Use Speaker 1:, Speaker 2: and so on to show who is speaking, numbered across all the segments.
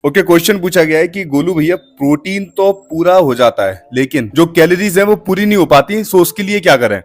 Speaker 1: Okay, question पूछा गया है कि गोलू भैया प्रोटीन तो पूरा हो जाता है लेकिन जो कैलोरीज है वो पूरी नहीं हो पाती, सो उसके लिए क्या करें।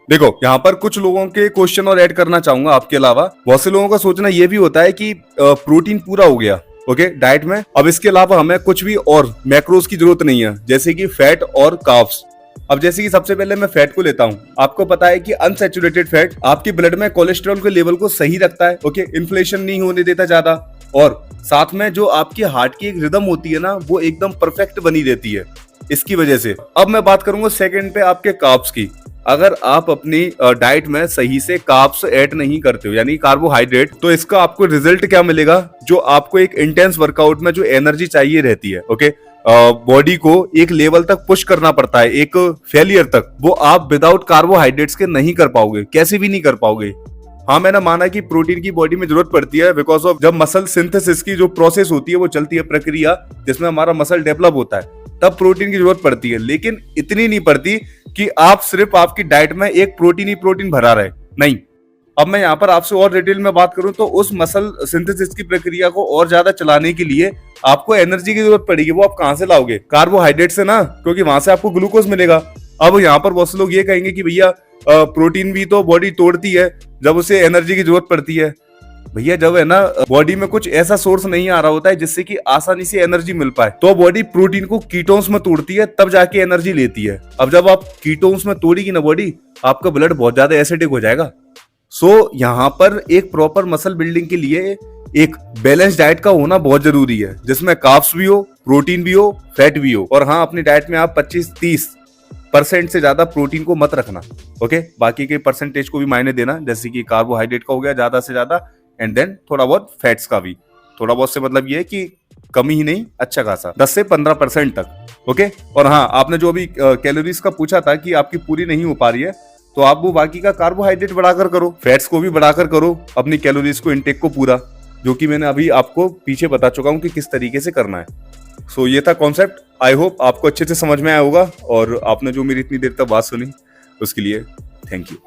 Speaker 1: देखो, यहाँ पर कुछ लोगों के क्वेश्चन और ऐड करना चाहूंगा आपके अलावा। बहुत से लोगों का सोचना ये भी होता है कि प्रोटीन पूरा हो गया ओके डाइट में, अब इसके अलावा हमें कुछ भी और मैक्रोज की जरूरत नहीं है, जैसे कि फैट और कार्ब्स। अब जैसे कि सबसे पहले मैं फैट को लेता हूँ। आपको पता है कि अनसैचुरेटेड फैट आपके ब्लड में कोलेस्ट्रॉल के लेवल को सही रखता है ओके, इन्फ्लेशन नहीं होने देता ज्यादा, और साथ में जो आपकी हार्ट की एक रिदम होती है ना, वो एकदम परफेक्ट बनी रहती है इसकी वजह से। अब मैं बात करूंगा सेकंड पे आपके कार्ब्स की। अगर आप अपनी डाइट में सही से कार्ब्स ऐड नहीं करते हो, यानी कार्बोहाइड्रेट, तो इसका आपको रिजल्ट क्या मिलेगा, जो आपको एक इंटेंस वर्कआउट में जो एनर्जी चाहिए रहती है ओके, बॉडी को एक लेवल तक पुश करना पड़ता है, एक फेलियर तक, वो आप विदाउट कार्बोहाइड्रेट्स के नहीं कर पाओगे, कैसे भी नहीं कर पाओगे। हाँ, मैंने माना कि प्रोटीन की बॉडी में जरूरत पड़ती है, बिकॉज ऑफ जब मसल सिंथेसिस की जो प्रोसेस होती है, वो चलती है प्रक्रिया जिसमें हमारा मसल डेवलप होता है, तब प्रोटीन की जरूरत पड़ती है, लेकिन इतनी नहीं पड़ती कि आप सिर्फ आपकी डाइट में एक प्रोटीन ही प्रोटीन भरा रहे, नहीं। अब मैं यहाँ पर आपसे और डिटेल में बात करूं तो उस मसल सिंथेसिस की प्रक्रिया को और ज्यादा चलाने के लिए आपको एनर्जी की जरूरत पड़ेगी। वो आप कहां से लाओगे? कार्बोहाइड्रेट से ना, क्योंकि वहां से आपको ग्लूकोज मिलेगा। अब यहाँ पर बहुत से लोग ये कहेंगे कि भैया प्रोटीन भी तो बॉडी तोड़ती है जब उसे एनर्जी की जरूरत पड़ती है। भैया जब है ना बॉडी में कुछ ऐसा सोर्स नहीं आ रहा होता है जिससे कि आसानी से एनर्जी मिल पाए, तो बॉडी प्रोटीन को कीटोन्स में तोड़ती है, तब जाके एनर्जी लेती है। अब जब आप कीटोन्स में तोड़ेगी ना बॉडी, आपका ब्लड बहुत ज्यादा एसिडिक हो जाएगा। सो यहाँ पर एक प्रॉपर मसल बिल्डिंग के लिए एक बैलेंस डाइट का होना बहुत जरूरी है, जिसमें कार्ब्स भी हो, प्रोटीन भी हो, फैट भी हो। और हाँ, अपनी डाइट में आप 25-30% से ज्यादा प्रोटीन को मत रखना ओके, बाकी के परसेंटेज को भी मायने देना, जैसे कि कार्बोहाइड्रेट का हो गया ज्यादा से ज्यादा, एंड देन थोड़ा बहुत फैट्स का भी। थोड़ा बहुत से मतलब ये कि कमी ही नहीं, अच्छा खासा 10 से 15% तक ओके। और हाँ, आपने जो अभी कैलोरीज का पूछा था कि आपकी पूरी नहीं हो पा रही है, तो आप वो बाकी का कार्बोहाइड्रेट बढ़ाकर करो, फैट्स को भी बढ़ाकर करो, अपनी कैलोरीज को इनटेक को पूरा, जो कि मैंने अभी आपको पीछे बता चुका हूं कि किस तरीके से करना है। सो ये था कॉन्सेप्ट। आई होप आपको अच्छे से समझ में आया होगा, और आपने जो मेरी इतनी देर तक बात सुनी उसके लिए थैंक यू।